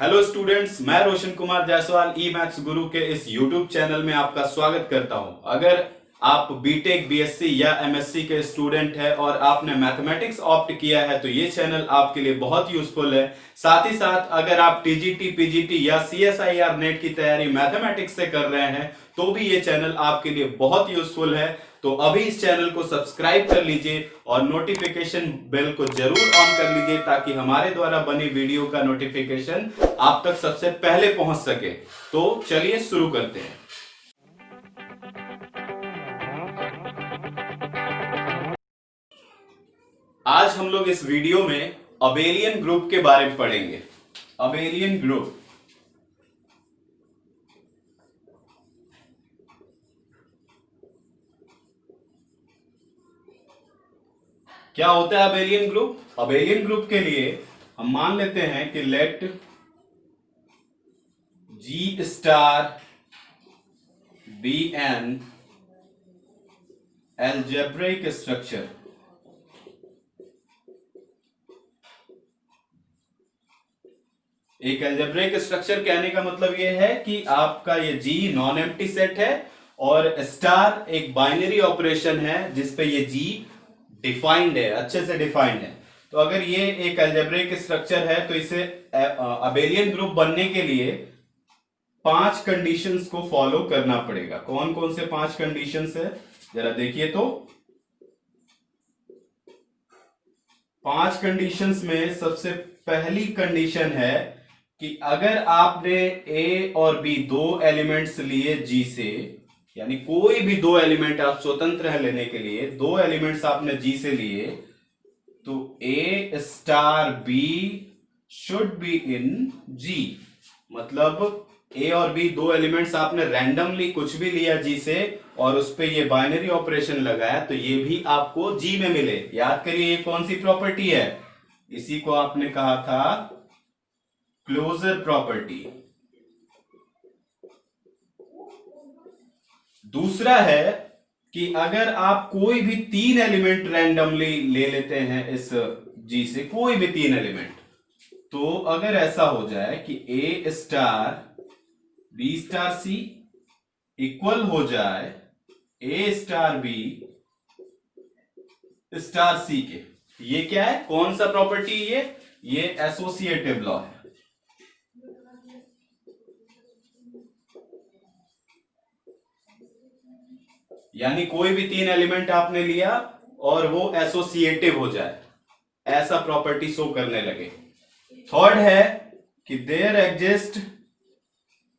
Hello students, मैं रोशन कुमार जायसवाल ई maths गुरु के इस यूट्यूब चैनल में आपका स्वागत करता हूं। अगर आप बीटेक, बीएससी या एमएससी के स्टूडेंट हैं और आपने मैथमेटिक्स ऑप्ट किया है तो ये चैनल आपके लिए बहुत यूजफुल है। साथ ही साथ अगर आप टीजीटी, पीजीटी या सीएसआईआर नेट की तैयारी मैथमेटिक्स से कर रहे हैं तो भी ये चैनल आपके लिए बहुत यूजफुल है। तो अभी इस चैनल को सब्सक्राइब कर लीजिए और नोटिफिकेशन बेल को जरूर ऑन कर लीजिए ताकि हमारे द्वारा बनी वीडियो का नोटिफिकेशन आप तक सबसे पहले पहुंच सके। तो चलिए शुरू करते हैं। आज हम लोग इस वीडियो में अबेलियन ग्रुप के बारे में पढ़ेंगे। अबेलियन ग्रुप क्या होता है? अबेलियन ग्रुप, अबेलियन ग्रुप के लिए हम मान लेते हैं कि let G star be an algebraic structure. एक अलजेब्रिक स्ट्रक्चर कहने का मतलब यह है कि आपका ये G नॉन एम्प्टी सेट है और स्टार एक बाइनरी ऑपरेशन है जिसपे ये G डिफाइंड है, अच्छे से डिफाइंड है। तो अगर ये एक अलजेब्रिक स्ट्रक्चर है तो इसे अबेलियन ग्रुप बनने के लिए 5 कंडीशंस को फॉलो करना पड़ेगा। कौन कौन से 5 कंडीशंस है जरा देखिए। तो 5 कंडीशंस में सबसे पहली कंडीशन है कि अगर आपने ए और बी दो एलिमेंट्स लिए जी से, यानी कोई भी दो एलिमेंट आप स्वतंत्र है लेने के लिए, दो एलिमेंट्स आपने जी से लिए तो a star b should be in G. मतलब ए और बी दो एलिमेंट्स आपने रैंडमली कुछ भी लिया जी से और उस पे ये बाइनरी ऑपरेशन लगाया तो ये भी आपको जी में मिले। याद करिए ये कौन सी प्रॉपर्टी है? इसी को आपने कहा था क्लोजर प्रॉपर्टी। दूसरा है कि अगर आप कोई भी 3 एलिमेंट रैंडमली ले लेते हैं इस जी से, कोई भी 3 एलिमेंट, तो अगर ऐसा हो जाए कि a star b star C equal हो जाए ए स्टार बी स्टार सी के, ये क्या है? कौन सा प्रॉपर्टी? ये एसोसिएटिव लॉ है। यानी कोई भी 3 एलिमेंट आपने लिया और वो एसोसिएटिव हो जाए, ऐसा प्रॉपर्टी शो करने लगे। थर्ड है कि there exist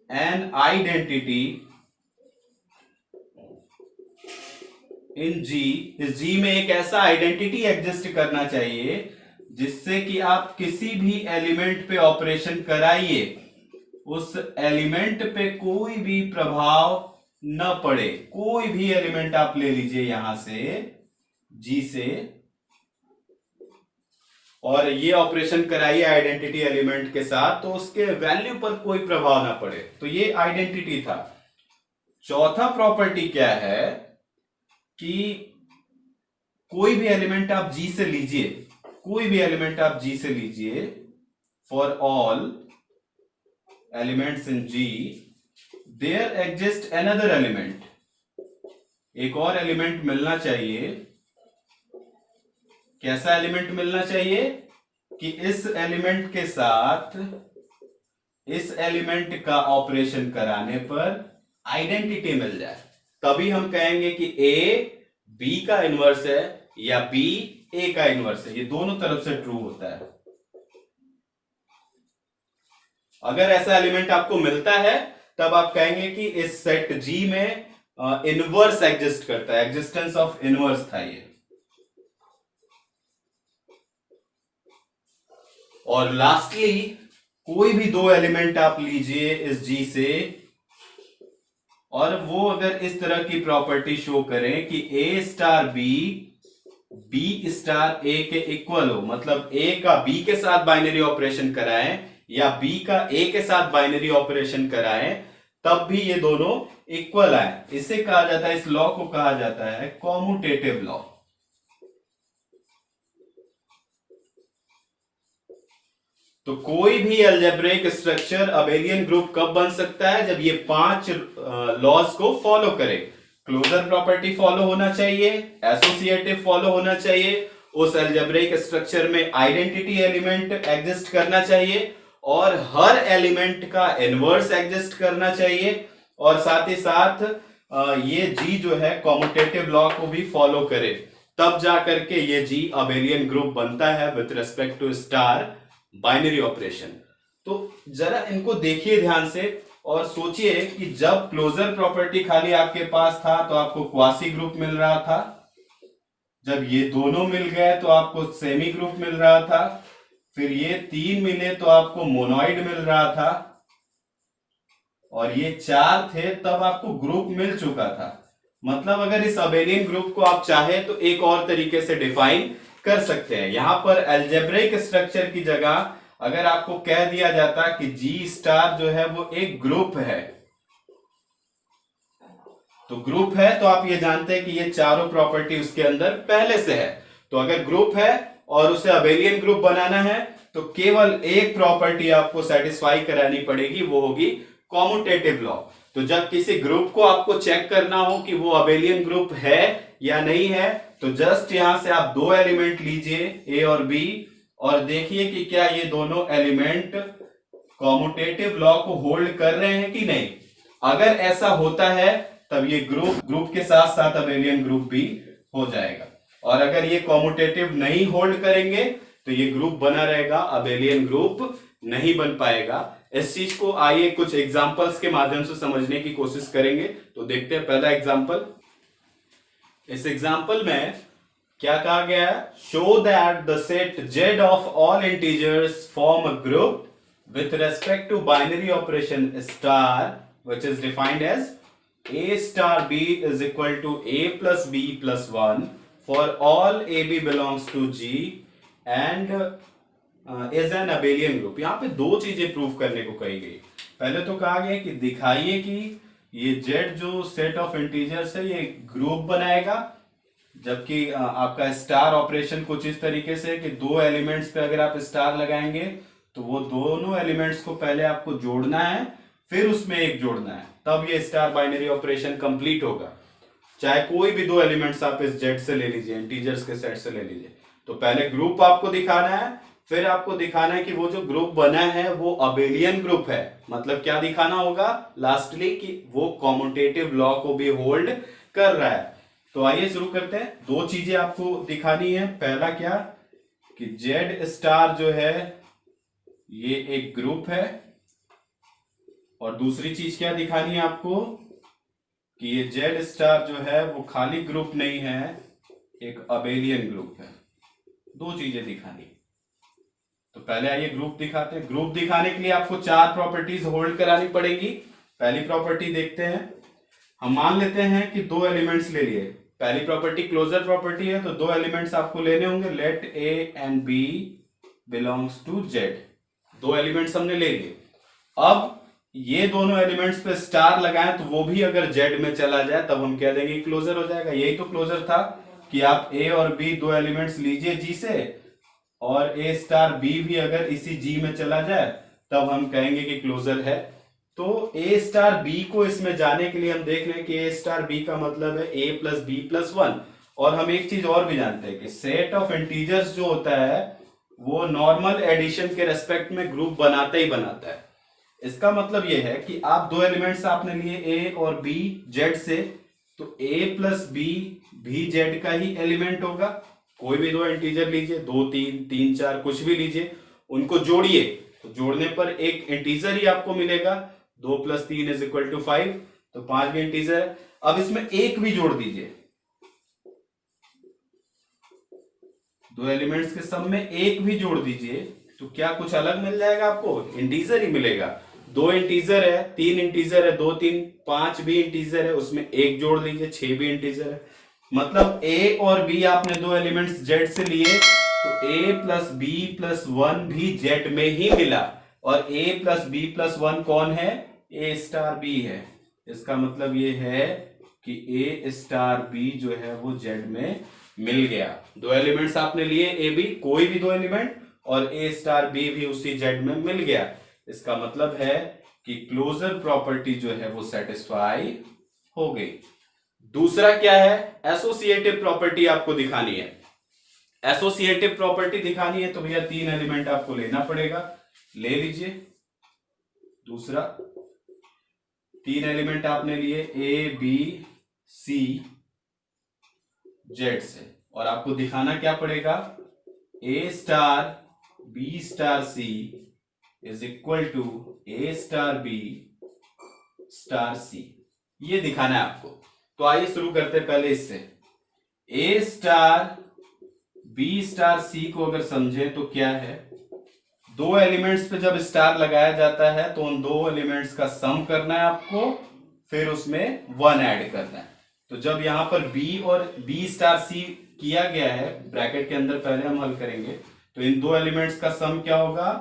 an identity in G. इस जी में एक ऐसा आइडेंटिटी एग्जिस्ट करना चाहिए जिससे कि आप किसी भी एलिमेंट पे ऑपरेशन कराइए उस एलिमेंट पे कोई भी प्रभाव न पड़े। कोई भी एलिमेंट आप ले लीजिए यहां से जी से और ये ऑपरेशन कराइए आइडेंटिटी एलिमेंट के साथ तो उसके वैल्यू पर कोई प्रभाव ना पड़े। तो ये आइडेंटिटी था। चौथा प्रॉपर्टी क्या है कि कोई भी एलिमेंट आप जी से लीजिए, कोई भी एलिमेंट आप जी से लीजिए, for all elements in G there exist another element. एक और एलिमेंट मिलना चाहिए। कैसा एलिमेंट मिलना चाहिए कि इस एलिमेंट के साथ इस एलिमेंट का ऑपरेशन कराने पर आइडेंटिटी मिल जाए, तभी हम कहेंगे कि ए बी का इनवर्स है या बी ए का इनवर्स है। ये दोनों तरफ से ट्रू होता है। अगर ऐसा एलिमेंट आपको मिलता है तब आप कहेंगे कि इस सेट जी में इनवर्स एग्जिस्ट करता है, एग्जिस्टेंस ऑफ इनवर्स था ये। और लास्टली कोई भी दो एलिमेंट आप लीजिए इस जी से और वो अगर इस तरह की प्रॉपर्टी शो करें कि ए स्टार बी स्टार ए के इक्वल हो, मतलब ए का बी के साथ बाइनरी ऑपरेशन कराएं या बी का ए के साथ बाइनरी ऑपरेशन कराएं, तब भी ये दोनों इक्वल आए। इसे कहा जाता है, इस लॉ को कहा जाता है कॉम्यूटेटिव लॉ। तो कोई भी अलजेब्रिक स्ट्रक्चर अबेलियन ग्रुप कब बन सकता है? जब ये 5 लॉज को फॉलो करे। क्लोजर प्रॉपर्टी फॉलो होना चाहिए, एसोसिएटिव फॉलो होना चाहिए, उस अलजेब्रिक स्ट्रक्चर में आइडेंटिटी एलिमेंट एग्जिस्ट करना चाहिए, और हर एलिमेंट का इनवर्स एग्जिस्ट करना चाहिए, और साथ ही साथ ये जी जो है कॉम्यूटेटिव लॉ को भी फॉलो करे। तब जाकर के ये जी अबेलियन ग्रुप बनता है with respect to star binary operation. तो जरा इनको देखिए ध्यान से और सोचिए कि जब क्लोजर प्रॉपर्टी खाली आपके पास था तो आपको क्वासी ग्रुप मिल रहा था, जब ये दोनों मिल गए तो आपको सेमी ग्रुप मिल रहा था, फिर ये 3 मिले तो आपको मोनोइड मिल रहा था, और ये 4 थे तब आपको ग्रुप मिल चुका था। मतलब अगर इस अबेलियन ग्रुप को आप चाहे तो एक और तरीके से डिफाइन कर सकते हैं। यहां पर अलजेब्रिक स्ट्रक्चर की जगह अगर आपको कह दिया जाता कि जी स्टार जो है वो एक ग्रुप है, तो ग्रुप है तो आप ये जानते हैं कि ये चारों प्रॉपर्टी उसके अंदर पहले से है। तो अगर ग्रुप है और उसे अबेलियन ग्रुप बनाना है तो केवल एक प्रॉपर्टी आपको सेटिस्फाई करानी पड़ेगी, वो होगी कॉम्यूटेटिव लॉ। तो जब किसी ग्रुप को आपको चेक करना हो कि वो अबेलियन ग्रुप है या नहीं है, तो जस्ट यहां से आप 2 एलिमेंट लीजिए ए और बी, और देखिए कि क्या ये दोनों एलिमेंट कॉम्यूटेटिव लॉ को होल्ड कर रहे हैं कि नहीं। अगर ऐसा होता है तब ये ग्रुप के साथ साथ अबेलियन ग्रुप भी हो जाएगा, और अगर ये कॉम्यूटेटिव नहीं होल्ड करेंगे तो ये ग्रुप बना रहेगा, अबेलियन ग्रुप नहीं बन पाएगा। इस चीज को आइए कुछ एग्जांपल्स के माध्यम से समझने की कोशिश करेंगे। तो देखते हैं पहला एग्जांपल। इस एग्जांपल में क्या कहा गया है? Show that the set Z of all integers form a group with respect to binary operation star, which is defined as a star b is equal to a plus b plus 1 for all ab belongs to G and is an abelian group। यहाँ पे 2 चीजें prove करने को कही गई। पहले तो कहा गया कि दिखाइए कि ये Z जो सेट ऑफ इंटीजर्स है ये ग्रुप बनाएगा, जबकि आपका स्टार ऑपरेशन कुछ इस तरीके से कि 2 एलिमेंट्स पे अगर आप स्टार लगाएंगे तो वो दोनों एलिमेंट्स को पहले आपको जोड़ना है, फिर उसमें एक जोड़ना है, तब ये स्टार बाइनरी ऑपरेशन कंप्लीट होगा। चाहे कोई भी 2 एलिमेंट्स आप इस जेड से ले लीजिए, इंटीजर्स के सेट से ले लीजिए। तो पहले ग्रुप आपको दिखाना है, फिर आपको दिखाना है कि वो जो ग्रुप बना है वो अबेलियन ग्रुप है। मतलब क्या दिखाना होगा लास्टली कि वो कॉम्यूटेटिव लॉ को भी होल्ड कर रहा है। तो आइए शुरू करते हैं। 2 चीजें आपको दिखानी है। पहला क्या कि जेड स्टार जो है ये एक ग्रुप है, और दूसरी चीज क्या दिखानी है आपको कि ये जेड स्टार जो है वो खाली ग्रुप नहीं है, एक अबेलियन ग्रुप है। 2 चीजें दिखानी है। तो पहले आइए ग्रुप दिखाते हैं। ग्रुप दिखाने के लिए आपको 4 प्रॉपर्टीज होल्ड करानी पड़ेगी। पहली प्रॉपर्टी देखते हैं। हम मान लेते हैं कि 2 एलिमेंट्स ले लिए। पहली प्रॉपर्टी क्लोजर प्रॉपर्टी है, तो 2 एलिमेंट्स आपको लेने होंगे। Let A and B belongs to Z. 2 elements हमने ले लिए। अब ये दोनों एलिमेंट्स पे स्टार लगाएं तो वो भी अगर जेड में चला जाए तब हम कह देंगे क्लोजर हो जाएगा। यही तो क्लोजर था कि आप ए और बी 2 एलिमेंट्स लीजिए जी से, और ए स्टार बी भी अगर इसी जी में चला जाए तब हम कहेंगे कि क्लोजर है। तो ए स्टार बी को इसमें जाने के लिए हम देख रहे हैं कि ए स्टार बी का मतलब है ए प्लस बी प्लस 1। और हम एक चीज और भी जानते हैं कि सेट ऑफ इंटीजर्स जो होता है वो नॉर्मल एडिशन के रेस्पेक्ट में ग्रुप बनाता ही बनाता है। इसका मतलब यह है कि आप 2 एलिमेंट्स आपने लिए ए और बी जेड से, तो ए प्लस बी भी जेड का ही एलिमेंट होगा। कोई भी 2 इंटीजर लीजिए, 2 3 3 4 कुछ भी लीजिए, उनको जोड़िए तो जोड़ने पर एक इंटीजर ही आपको मिलेगा। 2 + 3 = 5, तो 5 भी इंटीजर है। अब इसमें एक भी जोड़ दीजिए, 2 एलिमेंट्स के सम में एक भी जोड़ दीजिए, तो क्या कुछ अलग मिल जाएगा आपको? इंटीजर ही मिलेगा। 2 इंटीजर है, 3 इंटीजर है, 2 3 5 भी इंटीजर है, उसमें एक जोड़ लीजिए, 6 भी इंटीजर है। मतलब ए और बी आपने 2 एलिमेंट्स जेड से लिए, तो ए प्लस बी प्लस 1 भी जेड में ही मिला। और ए प्लस बी प्लस 1 कौन है? ए स्टार बी है। इसका मतलब ये है कि ए स्टार बी जो है वो जेड में मिल गया। 2 एलिमेंट्स आपने लिए ए बी, कोई भी 2 एलिमेंट, और ए स्टार बी भी उसी जेड में मिल गया। इसका मतलब है कि क्लोजर प्रॉपर्टी जो है वो सेटिस्फाई हो गई। दूसरा क्या है, एसोसिएटिव प्रॉपर्टी आपको दिखानी है। एसोसिएटिव प्रॉपर्टी दिखानी है तो भैया 3 एलिमेंट आपको लेना पड़ेगा, ले लीजिए। दूसरा 3 एलिमेंट आपने लिए ए बी सी जेड से, और आपको दिखाना क्या पड़ेगा, a star b star c is equal to a star b star c, ये दिखाना है आपको। तो आइए शुरू करते हैं पहले इससे। ए स्टार बी स्टार सी को अगर समझे तो क्या है, 2 एलिमेंट्स पे जब स्टार लगाया जाता है तो उन 2 एलिमेंट्स का सम करना है आपको, फिर उसमें 1 ऐड करना है। तो जब यहां पर बी और बी स्टार सी किया गया है, ब्रैकेट के अंदर पहले हम हल करेंगे, तो इन 2 एलिमेंट्स का सम क्या होगा,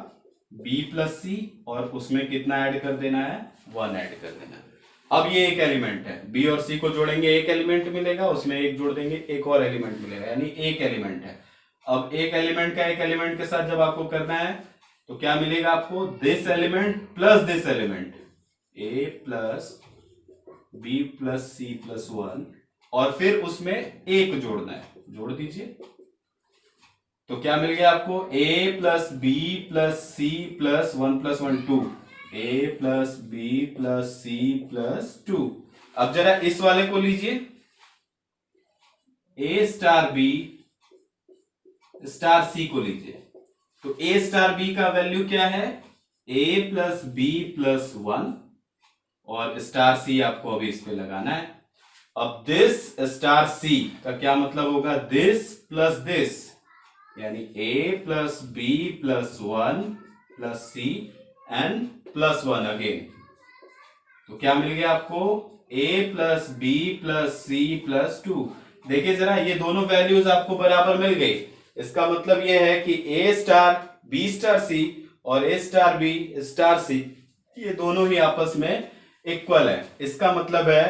बी प्लस सी, और उसमें कितना ऐड कर देना है, 1 ऐड कर देना है। अब ये एक एलिमेंट है, बी और सी को जोड़ेंगे एक एलिमेंट मिलेगा, उसमें एक जोड़ देंगे एक और एलिमेंट मिलेगा, यानी एक एलिमेंट है। अब एक एलिमेंट का एक एलिमेंट के साथ जब आपको करना है तो क्या मिलेगा आपको, this element plus this element, A plus B plus C plus 1, और फिर उसमें एक जोड़ना है, जोड़ दीजिए। तो क्या मिल गया आपको, a plus B plus C plus 1 plus 1 2, a plus B plus C plus 2। अब जरा इस वाले को लीजिए, a star b star c को लीजिए। तो ए स्टार बी का वैल्यू क्या है, ए प्लस बी प्लस 1, और स्टार सी आपको अभी इस पे लगाना है। अब दिस स्टार सी का क्या मतलब होगा, दिस प्लस दिस, यानी a plus B plus 1 plus c and plus 1 again. तो क्या मिल गया आपको, a plus B plus C plus 2। देखिए जरा, ये दोनों वैल्यूज आपको बराबर मिल गई। इसका मतलब यह है कि ए स्टार बी स्टार सी और ए स्टार बी स्टार सी, ये दोनों ही आपस में इक्वल है। इसका मतलब है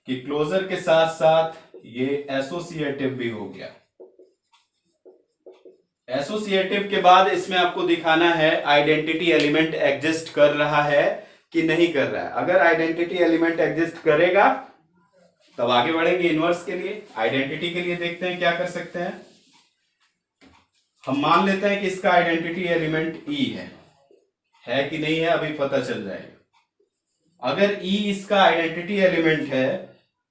कि क्लोजर के साथ साथ ये एसोसिएटिव भी हो गया। एसोसिएटिव के बाद इसमें आपको दिखाना है आइडेंटिटी एलिमेंट एग्जिस्ट कर रहा है कि नहीं कर रहा है। अगर आइडेंटिटी एलिमेंट एग्जिस्ट करेगा तब आगे बढ़ेंगे इनवर्स के लिए। आइडेंटिटी के लिए देखते हैं क्या कर सकते हैं। हम मान लेते हैं कि इसका आइडेंटिटी एलिमेंट ई है कि नहीं है, अभी पता चल जाएगा। अगर ई इसका आइडेंटिटी एलिमेंट है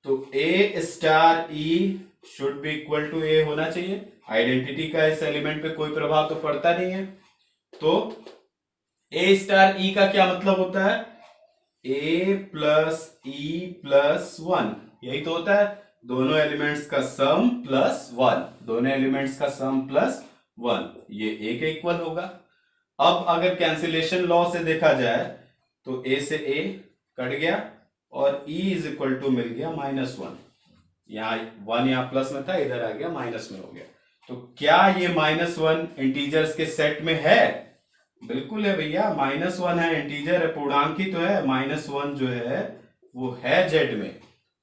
तो a star e should be equal to a होना चाहिए। आइडेंटिटी का इस एलिमेंट पे कोई प्रभाव तो पड़ता नहीं है। तो ए स्टार ई का क्या मतलब होता है, ए प्लस ई प्लस 1, यही तो होता है, दोनों एलिमेंट्स का सम प्लस 1, दोनों एलिमेंट्स का सम प्लस 1, ये ए के इक्वल होगा। अब अगर कैंसिलेशन लॉ से देखा जाए तो ए से ए कट गया और ई इज इक्वल टू मिल गया -1। यहां 1 यहां प्लस में था, इधर आ गया माइनस में हो गया। तो क्या ये -1 इंटीजर्स के सेट में है? बिल्कुल है भैया, -1 है, इंटीजर है, पूर्णांकी तो है। -1 जो है वो है जेड में,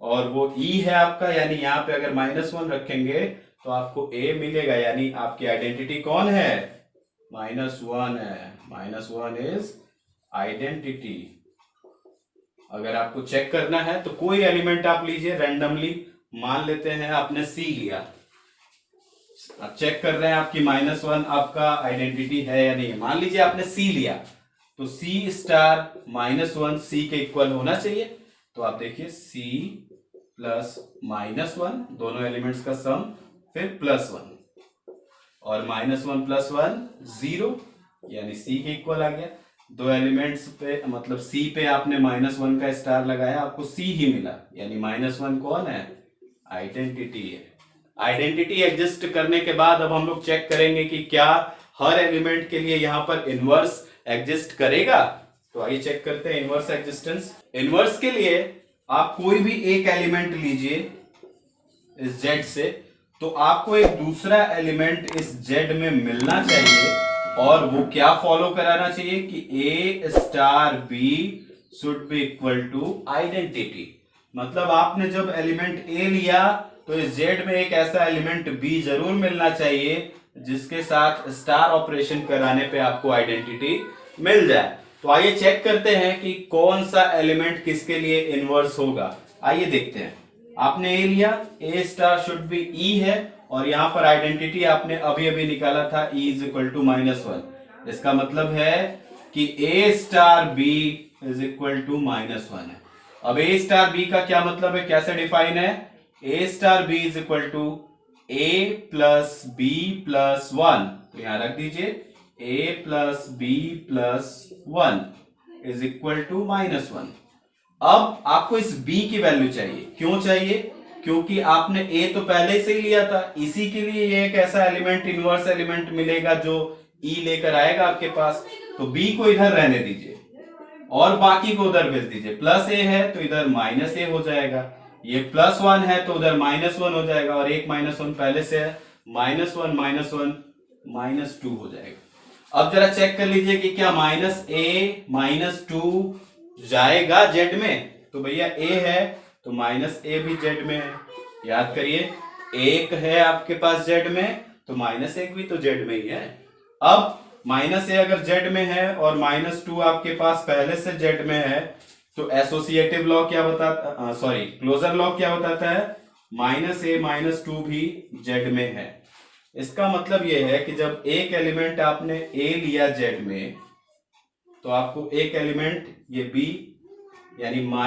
और वो ई है आपका, यानी यहां पे अगर -1 रखेंगे तो आपको ए मिलेगा, यानी आपकी आइडेंटिटी कौन है, -1 है। -1 इज आइडेंटिटी। अगर आपको चेक करना है तो कोई एलिमेंट आप लीजिए रैंडमली, मान लेते हैं आपने सी लिया, आप चेक कर रहे हैं आपकी -1 आपका आइडेंटिटी है या नहीं। मान लीजिए आपने सी लिया, तो सी स्टार -1 सी के इक्वल होना चाहिए। तो आप देखिए सी प्लस -1, दोनों एलिमेंट्स का सम, फिर +1, और -1 प्लस 1 0, यानी सी के इक्वल आ गया। 2 एलिमेंट्स पे मतलब सी पे आपने -1 का स्टार लगाया, आपको सी ही मिला, यानी -1 कौन है, आइडेंटिटी है। आइडेंटिटी एग्जिस्ट करने के बाद अब हम लोग चेक करेंगे कि क्या हर एलिमेंट के लिए यहां पर इनवर्स एग्जिस्ट करेगा। तो आइए चेक करते हैं इनवर्स एग्जिस्टेंस। इनवर्स के लिए आप कोई भी एक एलिमेंट लीजिए इस जेड से, तो आपको एक दूसरा एलिमेंट इस जेड में मिलना चाहिए, और वो क्या फॉलो कराना चाहिए कि a star b should be equal to identity. मतलब आपने जब एलिमेंट ए लिया तो इस जेड में एक ऐसा एलिमेंट बी जरूर मिलना चाहिए जिसके साथ स्टार ऑपरेशन कराने पे आपको आइडेंटिटी मिल जाए। तो आइए चेक करते हैं कि कौन सा एलिमेंट किसके लिए इनवर्स होगा। आइए देखते हैं। आपने ए लिया, ए स्टार शुड बी ई है, और यहां पर आइडेंटिटी आपने अभी अभी निकाला था ई इज इक्वल टू -1। इसका मतलब है कि a star b is equal to -1 है। अब ए स्टार बी का क्या मतलब है, कैसे डिफाइन है? A star b is equal to a plus B plus 1। तो यहां रख दीजिए a plus B plus 1 is equal to -1। अब आपको इस b की वैल्यू चाहिए। क्यों चाहिए? क्योंकि आपने a तो पहले से ही लिया था, इसी के लिए ये एक ऐसा एलिमेंट, इनवर्स एलिमेंट मिलेगा जो e लेकर आएगा आपके पास। तो b को इधर रहने दीजिए और बाकी को उधर भेज दीजिए। प्लस a है तो इधर -a हो जाएगा, ये +1 है तो उधर -1 हो जाएगा, और एक -1 पहले से है, -1 -2 हो जाएगा। अब जरा चेक कर लीजिए कि क्या -a -2 जाएगा जेड में। तो भैया a है तो -a भी जेड में है। याद करिए, 1 है आपके पास जेड में तो -1 भी तो जेड में ही है। अब -a अगर जेड में है और -2 आपके पास पहले से जेड में है, तो एसोसिएटिव लॉ क्या बताता, सॉरी क्लोजर लॉ क्या बताता है? -a -2 भी जेड में है। इसका मतलब यह है कि जब एक एलिमेंट आपने a लिया जेड में, तो आपको एक एलिमेंट ये b यानी -a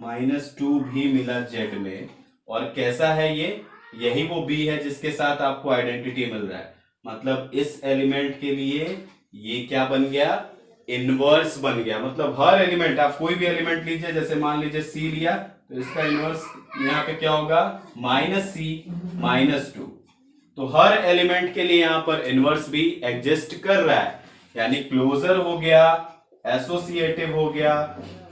-2 भी मिला जेड में। और कैसा है ये? यही वो b है जिसके साथ आपको आइडेंटिटी मिल रहा है। मतलब इस एलिमेंट के लिए ये क्या बन गया? इनवर्स बन गया। मतलब हर एलिमेंट, आप कोई भी एलिमेंट लीजिए, जैसे मान लीजिए c लिया, तो इसका इनवर्स यहाँ पे क्या होगा? -c -2। तो हर एलिमेंट के लिए यहां पर इनवर्स भी एग्जिस्ट कर रहा है। यानी क्लोजर हो गया, एसोसिएटिव हो गया,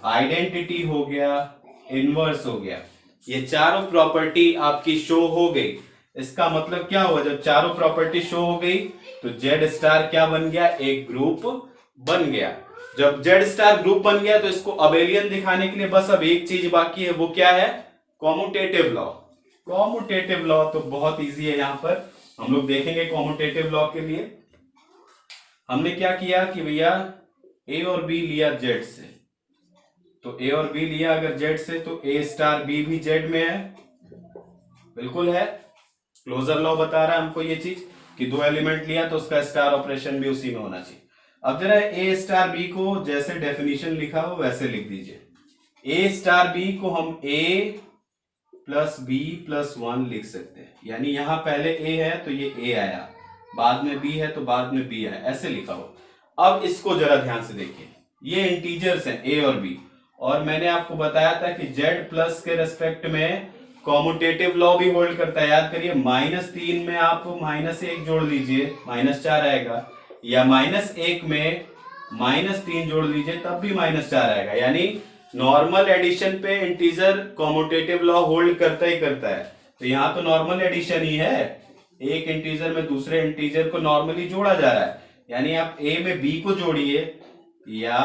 आइडेंटिटी हो गया, इनवर्स हो गया। ये चारों प्रॉपर्टी आपकी शो हो गई। इसका मतलब क्या हुआ? जब चारों प्रॉपर्टी शो हो गई तो जेड स्टार क्या बन गया? एक ग्रुप बन गया। जब जेड स्टार ग्रुप बन गया तो इसको अबेलियन दिखाने के लिए बस अब एक चीज बाकी है, वो क्या है? Commutative law. कॉम्यूटेटिव लॉ तो बहुत इजी है, यहां पर हम लोग देखेंगे। कॉम्यूटेटिव लॉ के लिए हमने क्या किया कि भैया ए और बी लिया जेड से, तो ए और बी लिया अगर जेड से तो ए स्टार बी भी जेड में है। बिल्कुल है, क्लोजर लॉ बता रहा है हमको ये चीज कि दो एलिमेंट लिया तो उसका स्टार ऑपरेशन भी उसी में होना चाहिए। अब जरा ए स्टार बी को जैसे डेफिनेशन लिखा हो वैसे लिख दीजिए। ए स्टार बी को हम ए प्लस बी प्लस 1 लिख सकते हैं। यानी यहां पहले a है तो ये a आया, बाद में b है तो बाद में b आया, ऐसे लिखा हो। अब इसको जरा ध्यान से देखिए, ये इंटीजर्स हैं a और b, और मैंने आपको बताया था कि z प्लस के रेस्पेक्ट में कॉम्यूटेटिव लॉ भी होल्ड करता है। याद करिए, -3 में आप -1 जोड़ लीजिए, -4 आएगा, या -1 में -3 जोड़ लीजिए तब भी -4 आएगा। यानी नॉर्मल एडिशन पे इंटीजर कॉम्यूटेटिव लॉ होल्ड करता ही करता है। तो यहां तो नॉर्मल एडिशन ही है, एक इंटीजर में दूसरे इंटीजर को नॉर्मली जोड़ा जा रहा है। यानी आप a में b को जोड़िए या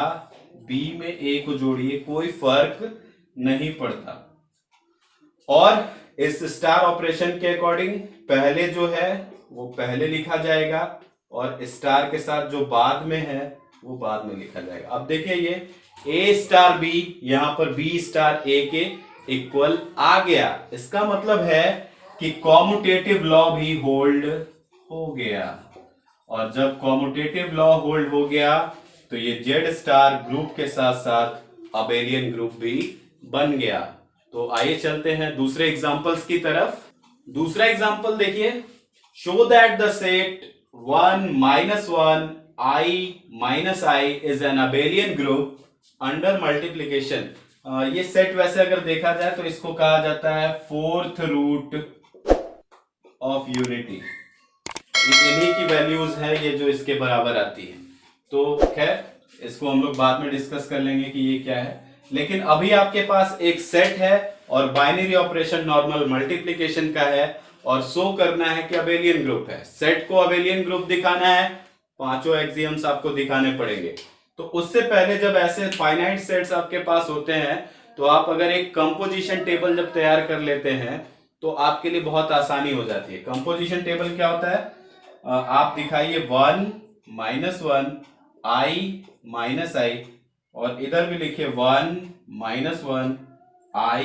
b में a को जोड़िए, कोई फर्क नहीं पड़ता। और इस स्टार ऑपरेशन के अकॉर्डिंग पहले जो है वो पहले लिखा जाएगा, और स्टार के साथ जो बाद में है वो बाद में लिखा जाएगा। अब देखिए, ये a स्टार b यहां पर b स्टार a के इक्वल आ गया। इसका मतलब है कि कॉम्यूटेटिव लॉ भी होल्ड हो गया, और जब कॉम्यूटेटिव लॉ होल्ड हो गया तो ये जेड स्टार ग्रुप के साथ साथ अबेलियन ग्रुप भी बन गया। तो आइए चलते हैं दूसरे एग्जांपल्स की तरफ। दूसरा एग्जांपल देखिए, show that the set 1 -1 i -i is an abelian group under multiplication. ये सेट वैसे अगर देखा जाए तो इसको कहा जाता है फोर्थ रूट ऑफ यूनिटी। इन्हीं की वैल्यूज है ये जो इसके बराबर आती है। तो खैर, इसको हम लोग बाद में डिस्कस कर लेंगे कि ये क्या है। लेकिन अभी आपके पास एक सेट है और बाइनरी ऑपरेशन नॉर्मल मल्टीप्लीकेशन का है, और शो करना है कि अबेलियन ग्रुप है। सेट को अबेलियन ग्रुप दिखाना है, पांचों एक्सियम्स आपको दिखाने पड़ेंगे। तो उससे पहले जब ऐसे फाइनाइट सेट्स आपके पास होते हैं तो आप अगर एक कंपोजिशन टेबल जब तैयार कर लेते हैं तो आपके लिए बहुत आसानी हो जाती है। कंपोजिशन टेबल क्या होता है? आप दिखाइए 1 -1 i -i, और इधर भी लिखिए 1 -1 i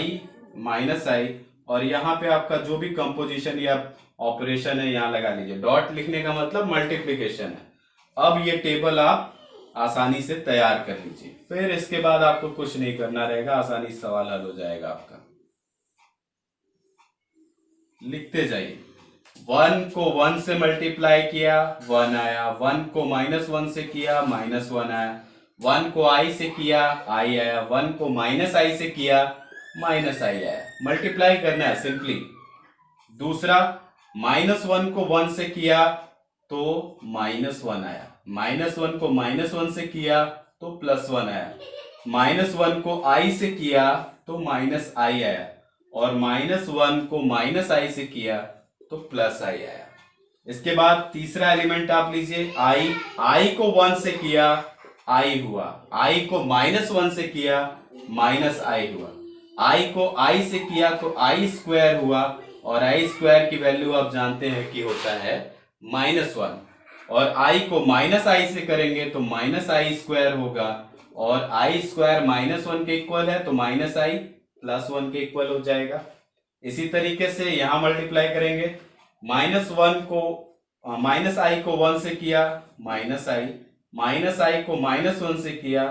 -i, और यहाँ पे आपका जो भी कंपोजिशन या ऑपरेशन है यहाँ लगा लीजिए। डॉट लिखने का मतलब मल्टीप्लिकेशन है। अब ये टेबल आप आसानी से तैयार कर लीजिए, फिर इसके बाद आपको कुछ नहीं करना रहेगा, आसानी से सवाल हल हो जाएगा आपका। लिखते जाइए। 1 को 1 से मल्टीप्लाई किया 1 आया, 1 को -1 से किया -1 आया, 1 को i से किया i आया, 1 को -i से किया -i आया। मल्टीप्लाई करना है सिंपली। दूसरा, -1 को 1 से किया तो -1 आया, -1 को -1 से किया तो +1 आया, -1 को i से किया तो -i आया, और -1 को -i से किया तो +i आया। इसके बाद तीसरा एलिमेंट आप लीजिए i को 1 से किया i हुआ, i को -1 से किया -i हुआ, i को i से किया तो i² हुआ, और i² की वैल्यू आप जानते हैं कि होता है -1, और i को -i से करेंगे तो -i² होगा, और i² -1 के इक्वल है तो -i +1 के इक्वल हो जाएगा। इसी तरीके से यहां मल्टीप्लाई करेंगे, -1 को -i को 1 से किया -i, -i को -1 से किया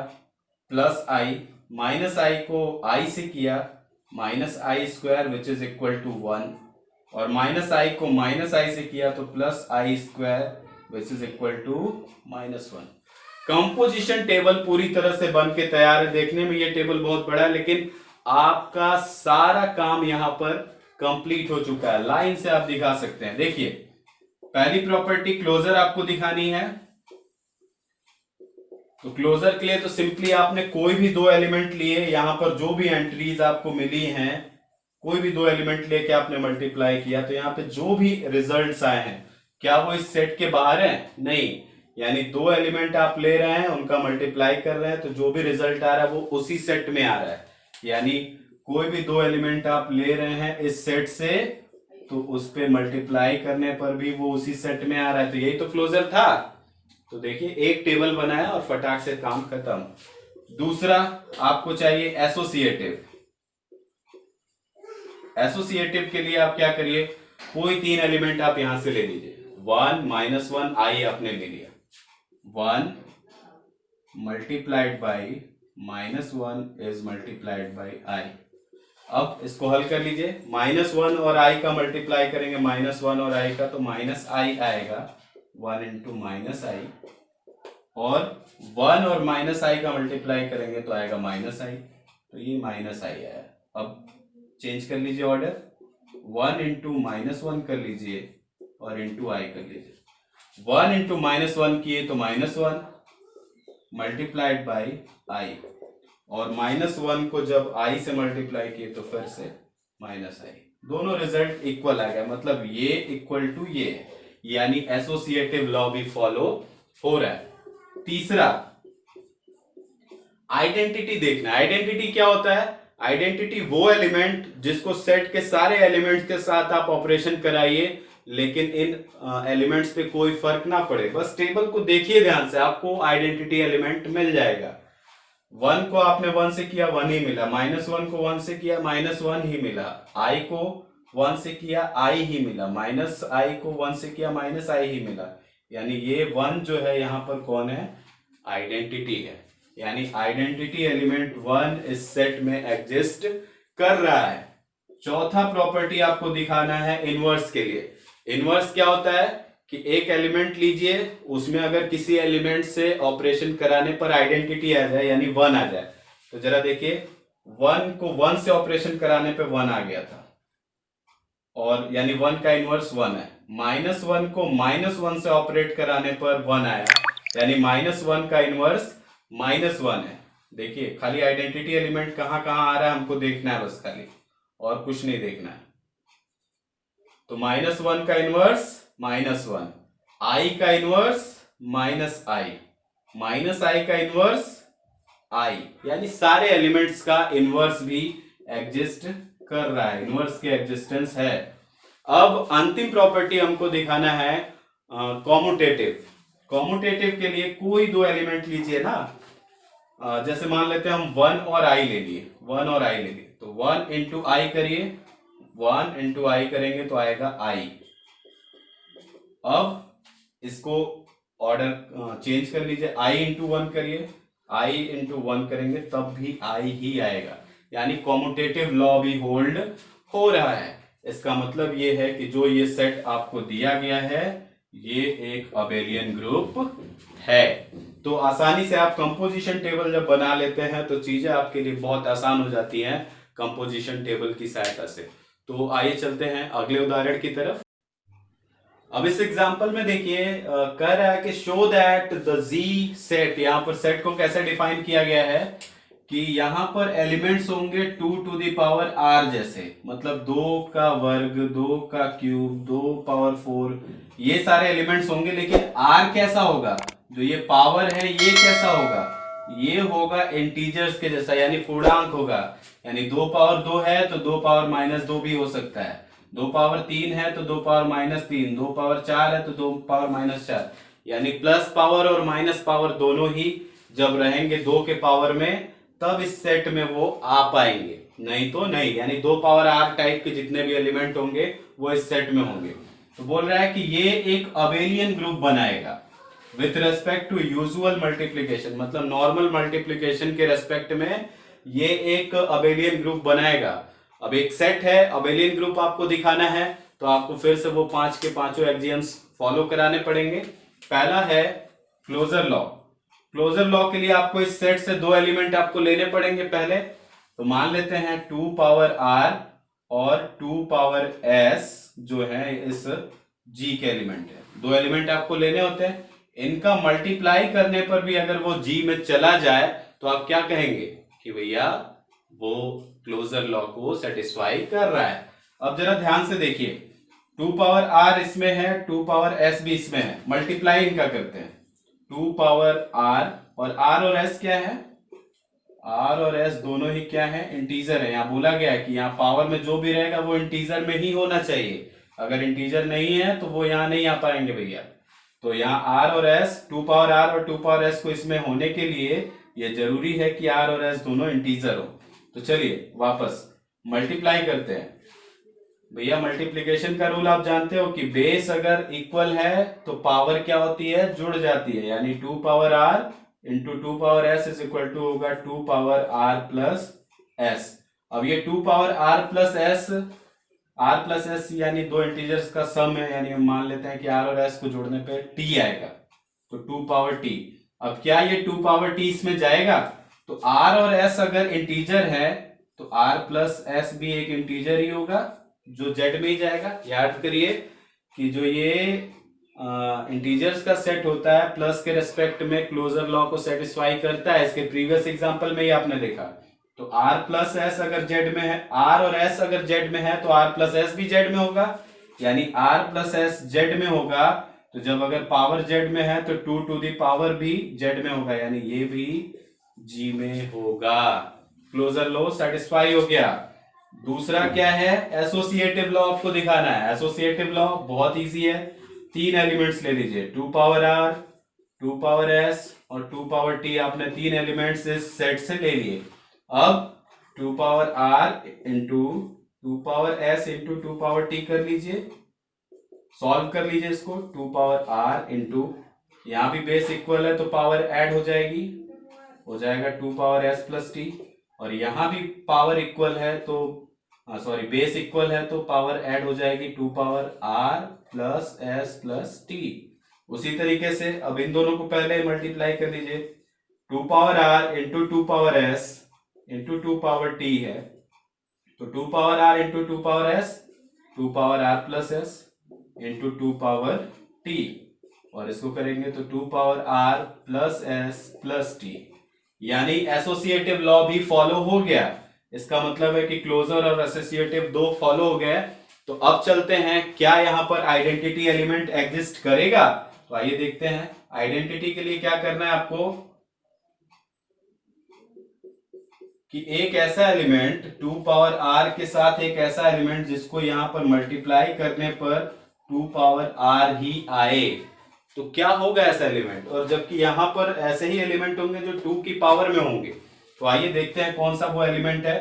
+i, -i को i से किया -i² which is equal to 1, और -i को -i से किया तो +i² which is equal to -1। Composition table पूरी तरह से बन के तैयार है। देखने में ये टेबल बहुत बड़ा है, लेकिन आपका सारा काम यहां पर कंप्लीट हो चुका है। लाइन से आप दिखा सकते हैं। देखिए, पहली प्रॉपर्टी क्लोजर आपको दिखानी है, तो क्लोजर के लिए तो सिंपली आपने कोई भी दो एलिमेंट लिए, यहां पर जो भी एंट्रीज आपको मिली हैं, कोई भी दो एलिमेंट लेके आपने मल्टीप्लाई किया, तो यहां पे जो भी रिजल्ट्स आए हैं क्या वो इस सेट के बाहर है? नहीं, यानी दो एलिमेंट आप ले रहे हैं, उनका मल्टीप्लाई कर रहे हैं, तो जो भी रिजल्ट आ रहा है वो उसी सेट में आ रहा है। यानी कोई भी दो एलिमेंट आप ले रहे हैं इस सेट से, तो उस पे मल्टीप्लाई करने पर भी वो उसी सेट में आ रहा है। तो यही तो क्लोजर था। तो देखिए, एक टेबल बनाया और फटाक से काम खत्म। दूसरा आपको चाहिए एसोसिएटिव। एसोसिएटिव के लिए आप क्या करिए, कोई तीन एलिमेंट आप यहां से ले लीजिए। 1 -1 i आपने ले लिया, 1 multiplied by -1 is multiplied by i। अब इसको हल कर लीजिए। -1 और i का मल्टीप्लाई करेंगे, -1 और i का, तो -i आएगा, 1 इंटू -i, और 1 और -i का मल्टीप्लाई करेंगे तो आएगा -i, तो ये -i आया। अब चेंज कर लीजिए ऑर्डर, 1 इंटू -1 कर लीजिए और इंटू i कर लीजिए। 1 इंटू -1 किए तो -1 मल्टीप्लाइड बाई i, और -1 को जब i से मल्टीप्लाई किए तो फिर से -i। दोनों रिजल्ट इक्वल आ गया, मतलब ये इक्वल टू ये, यानी एसोसिएटिव लॉ भी फॉलो हो रहा है। तीसरा, आइडेंटिटी देखना। आइडेंटिटी क्या होता है? आइडेंटिटी वो एलिमेंट जिसको सेट के सारे एलिमेंट्स के साथ आप ऑपरेशन कराइए, लेकिन इन एलिमेंट्स पे कोई फर्क ना पड़े। बस टेबल को देखिए ध्यान से, आपको आइडेंटिटी एलिमेंट मिल जाएगा। 1 को आपने 1 से किया 1 ही मिला, -1 को 1 से किया -1 ही मिला, i को 1 से किया i ही मिला, -i को 1 से किया -i ही मिला। यानी ये 1 जो है यहाँ पर कौन है? आइडेंटिटी है। यानी आइडेंटिटी एलिमेंट 1 इस सेट में एग्जिस्ट कर रहा है। चौथा प्रॉपर्टी आपको दिखाना है इनवर्स के लिए। इनवर्स क्या होता है कि एक एलिमेंट लीजिए, उसमें अगर किसी एलिमेंट से ऑपरेशन कराने पर आइडेंटिटी आ जाए, यानी 1 आ जाए, तो जरा देखिए, 1 को 1 से ऑपरेशन कराने पे 1 आ गया था, और यानी 1 का इनवर्स 1 है। -1 को -1 से ऑपरेट कराने पर 1 आया, यानी -1 का इनवर्स -1 है। देखिए, खाली आइडेंटिटी एलिमेंट कहां कहां आ रहा है हमको देखना है बस, खाली और कुछ नहीं देखना है। तो -1 का इनवर्स -1, i का इनवर्स -i, -i का इनवर्स i, यानी सारे एलिमेंट्स का इनवर्स भी एग्जिस्ट कर रहा है, इनवर्स की एग्जिस्टेंस है। अब अंतिम प्रॉपर्टी हमको दिखाना है कॉम्यूटेटिव। कॉम्यूटेटिव के लिए कोई दो एलिमेंट लीजिए ना, जैसे मान लेते हैं हम 1 और i ले लिए, 1 और i ले लिए, तो 1 इंटू आई करिए, 1 इंटू आई करेंगे तो आएगा i। अब इसको ऑर्डर चेंज कर लीजिए, i इंटू 1 करिए, i इंटू 1 करेंगे तब भी i ही आएगा, यानी कॉम्यूटेटिव लॉ भी होल्ड हो रहा है। इसका मतलब ये है कि जो ये सेट आपको दिया गया है ये एक अबेलियन ग्रुप है। तो आसानी से आप कंपोजिशन टेबल जब बना लेते हैं तो चीजें आपके लिए बहुत आसान हो जाती हैं कंपोजिशन टेबल की सहायता से। तो आइए चलते हैं अगले उदाहरण की तरफ। अब इस एग्जांपल में देखिए कह रहा है कि show that the G set, यहां पर सेट को कैसे डिफाइन किया गया है कि यहां पर एलिमेंट्स होंगे 2 टू द पावर r जैसे, मतलब 2 का वर्ग, 2 का क्यूब, 2 पावर 4, ये सारे एलिमेंट्स होंगे। लेकिन r कैसा होगा, जो ये पावर है ये कैसा होगा, ये होगा इंटीजर्स के जैसा, यानी पूर्णांक होगा। यानी 2 पावर 2 है तो 2 पावर माइनस 2 भी हो सकता है, 2 पावर 3 है तो 2 पावर माइनस 3, 2 पावर 4 है तो 2 पावर माइनस 4, यानी प्लस पावर और माइनस पावर दोनों ही जब रहेंगे 2 के पावर में तब इस सेट में वो आ पाएंगे, नहीं तो नहीं। यानी 2 पावर r टाइप के जितने भी एलिमेंट होंगे वो इस सेट में होंगे। तो बोल रहा है कि ये एक अबेलियन ग्रुप बनाएगा with respect to usual multiplication, मतलब नॉर्मल मल्टीप्लीकेशन के रेस्पेक्ट में ये एक अबेलियन ग्रुप बनाएगा। अब एक सेट है, अबेलियन ग्रुप आपको दिखाना है तो आपको फिर से वो 5 के पांचों एक्सियम्स फॉलो कराने पड़ेंगे। पहला है क्लोजर लॉ। क्लोजर लॉ के लिए आपको इस सेट से दो एलिमेंट आपको लेने पड़ेंगे पहले। तो मान लेते हैं 2 पावर r और 2 पावर s जो है इस g के एलिमेंट है। दो एलिमेंट आपको लेने होते हैं, इनका मल्टीप्लाई करने पर भी अगर वो g में चला जाए तो आप क्या कहेंगे कि भैया वो क्लोजर लॉ को सेटिस्फाई कर रहा है। अब जरा ध्यान से देखिए, 2 पावर r इसमें है, 2 पावर s भी इसमें है, मल्टीप्लाई इनका करते हैं। 2 पावर r और r और s क्या है, r और s दोनों ही क्या है, इंटीजर है। यहाँ बोला गया है कि यहाँ पावर में जो भी रहेगा वो इंटीजर में ही होना चाहिए, अगर इंटीजर नहीं है तो वो यहाँ नहीं आ पाएंगे भैया। तो यहाँ r और s, 2 पावर r और 2 पावर s को इसमें होने के लिए ये जरूरी है कि r और s दोनों इंटीजर हो। तो चलिए वापस मल्टीप्लाई करते हैं। भैया मल्टीप्लिकेशन का रूल आप जानते हो कि बेस अगर इक्वल है तो पावर क्या होती है, जुड़ जाती है। यानी 2 power r into 2 power s is equal to होगा 2 पावर r प्लस s। अब ये 2 पावर r प्लस s यानी दो इंटीजर्स का सम है, यानी हम मान लेते हैं कि r और s को जोड़ने पे t आएगा, तो 2 पावर t। अब क्या ये 2 पावर t इसमें जाएगा, तो r और s अगर इंटीजर है तो r प्लस s भी एक इंटीजर ही होगा जो z में ही जाएगा। याद करिए कि जो ये इंटीजर्स का सेट होता है प्लस के रेस्पेक्ट में क्लोजर लॉ को सेटिस्फाई करता है, इसके प्रीवियस एग्जांपल में ही आपने देखा। तो r प्लस s अगर z में है, r और s अगर z में है तो r प्लस s भी z में होगा, यानी r प्लस s z में होगा। तो जब अगर पावर z में है तो 2 टू दी पावर भी z में होगा, यानी ये भी g में होगा। क्लोजर लॉ सेटिस्फाई हो गया। दूसरा क्या है, एसोसिएटिव लॉ आपको दिखाना है। एसोसिएटिव लॉ बहुत इजी है, 3 एलिमेंट्स ले लीजिए, 2 पावर r, 2 पावर s और 2 पावर t। आपने 3 एलिमेंट्स इस सेट से ले लिए। अब 2 power r into 2 power s into 2 power t कर लीजिए, सॉल्व कर लीजिए इसको। 2 पावर r इंटू, यहाँ भी बेस इक्वल है तो पावर ऐड हो जाएगी, हो जाएगा 2 पावर s प्लस t। और यहाँ भी पावर इक्वल है तो सॉरी बेस इक्वल है तो पावर ऐड हो जाएगी 2 power r plus s plus t। उसी तरीके से अब इन दोनों को पहले मल्टीप्लाई कर लीजिए, 2 power r into 2 power s into 2 power t है, तो 2 power r into 2 power s, 2 power r plus s into 2 power t, और इसको करेंगे तो 2 power r plus s plus t, यानी एसोसिएटिव लॉ भी फॉलो हो गया। इसका मतलब है कि क्लोजर और एसोसिएटिव दो फॉलो हो गए। तो अब चलते हैं, क्या यहां पर आइडेंटिटी एलिमेंट एग्जिस्ट करेगा, तो आइए देखते हैं। आइडेंटिटी के लिए क्या करना है आपको कि एक ऐसा एलिमेंट 2 पावर r के साथ एक ऐसा एलिमेंट जिसको यहां पर मल्टीप्लाई करने पर 2 पावर r ही आए तो क्या होगा ऐसा एलिमेंट, और जबकि यहां पर ऐसे ही एलिमेंट होंगे जो 2 की पावर में होंगे। तो आइए देखते हैं कौन सा वो एलिमेंट है।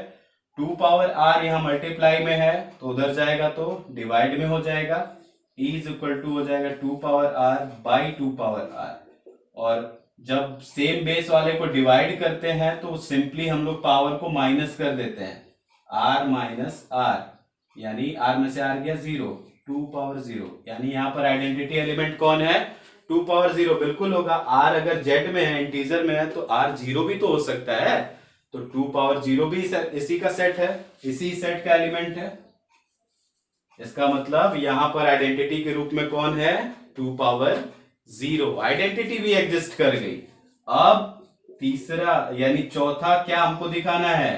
2 पावर r यहाँ मल्टीप्लाई में है तो उधर जाएगा तो डिवाइड में हो जाएगा, e इज इक्वल टू हो जाएगा 2 power r by 2 power r। और जब सेम बेस वाले को डिवाइड करते हैं तो सिंपली हम लोग पावर को माइनस कर देते हैं, r माइनस r, यानी r में से r गया 0, 2 पावर 0, यानी यहाँ पर आइडेंटिटी एलिमेंट कौन है, 2 पावर 0 बिल्कुल होगा। r अगर z में है, इंटीजर में है, तो r 0 भी तो हो सकता है, तो 2 पावर 0 भी इसी का सेट है, इसी सेट का एलिमेंट है। इसका मतलब यहां पर आइडेंटिटी के रूप में कौन है, 2 पावर 0, आइडेंटिटी भी एग्जिस्ट कर गई। अब तीसरा यानी चौथा क्या हमको दिखाना है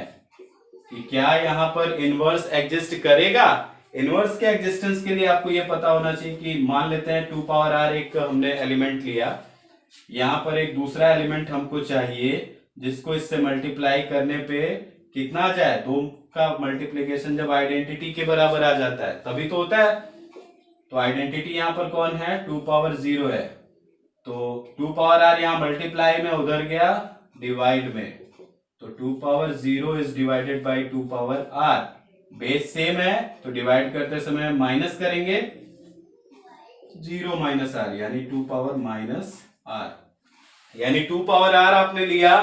कि क्या यहां पर इनवर्स एग्जिस्ट करेगा। इनवर्स के एग्जिस्टेंस के लिए आपको यह पता होना चाहिए कि मान लेते हैं 2 पावर r एक हमने एलिमेंट लिया, यहां पर एक दूसरा एलिमेंट हमको चाहिए जिसको इससे मल्टीप्लाई करने पे कितना आ जाए, 2 का मल्टीप्लीकेशन जब आइडेंटिटी के बराबर आ जाता है तभी तो होता है। तो आइडेंटिटी यहां पर कौन है, 2 पावर 0 है, तो 2 पावर r यहां मल्टीप्लाई में उधर गया डिवाइड में, तो 2 power 0 is divided by 2 power r। Base same है तो डिवाइड करते समय माइनस करेंगे, 0 माइनस r यानी 2 पावर माइनस r, यानी 2 पावर r आपने लिया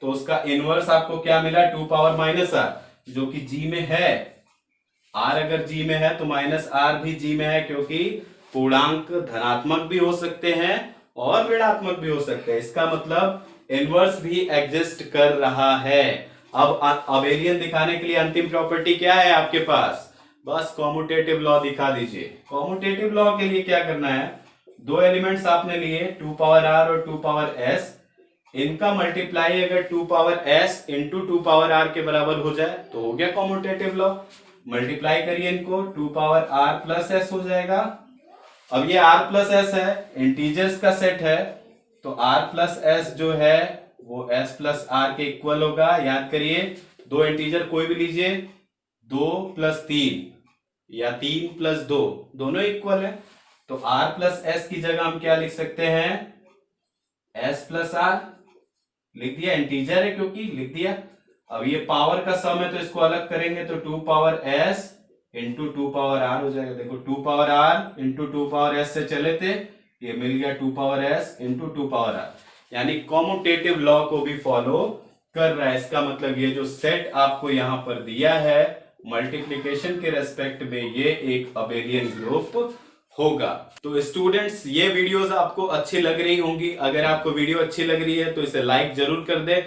तो उसका इनवर्स आपको क्या मिला, 2 पावर माइनस r, जो कि g में है। r अगर g में है तो माइनस r भी g में है, क्योंकि पूर्णांक धनात्मक भी हो सकते हैं और ऋणात्मक भी हो सकते हैं। इसका मतलब इनवर्स भी एग्जिस्ट कर रहा है। अब अबेलियन दिखाने के लिए अंतिम प्रॉपर्टी क्या है आपके पास, बस कॉम्यूटेटिव लॉ दिखा दीजिए। कॉम्यूटेटिव लॉ के लिए क्या करना है, दो एलिमेंट्स आपने लिए 2 पावर r और 2 पावर s, इनका मल्टीप्लाई अगर 2 power s into 2 power r के बराबर हो जाए तो हो गया कॉम्यूटेटिव लॉ। मल्टीप्लाई करिए इनको, 2 पावर r प्लस s हो जाएगा। अब ये r प्लस s है, इंटीजर्स का सेट है, तो r प्लस s जो है वो s प्लस r के इक्वल होगा। याद करिए, दो इंटीजर कोई भी लीजिए, 2 प्लस 3 या 3 प्लस 2 दोनों इक्वल है, तो r प्लस s की जगह हम क्या लिख सकते हैं, s प्लस r लिख दिया, इंटीजर है क्योंकि लिख दिया। अब ये पावर का सम है तो इसको अलग करेंगे तो 2 power s into 2 power r हो जाएगा। देखो 2 power r into 2 power s से चले थे, ये मिल गया 2 power s into 2 power r, यानी कॉम्यूटेटिव लॉ को भी फॉलो कर रहा है। इसका मतलब ये जो सेट आपको यहां पर दिया है मल्टीप्लिकेशन के रेस्पेक्ट में, ये एक अबेलियन ग्रुप होगा। तो स्टूडेंट्स, ये वीडियोस आपको अच्छी लग रही होंगी। अगर आपको वीडियो अच्छी लग रही है तो इसे लाइक जरूर कर दे,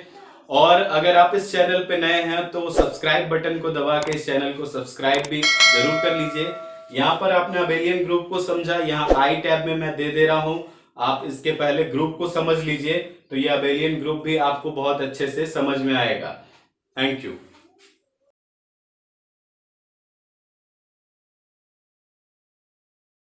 और अगर आप इस चैनल पे नए हैं तो सब्सक्राइब बटन को दबा के इस चैनल को सब्सक्राइब भी जरूर कर लीजिए। यहाँ पर आपने अबेलियन ग्रुप को समझा, यहाँ आई टैब में मैं दे रहा हूँ, आप इसके पहले ग्रुप को समझ लीजिए, तो ये अबेलियन ग्रुप भी आपको बहुत अच्छे से समझ में आएगा। Thank you.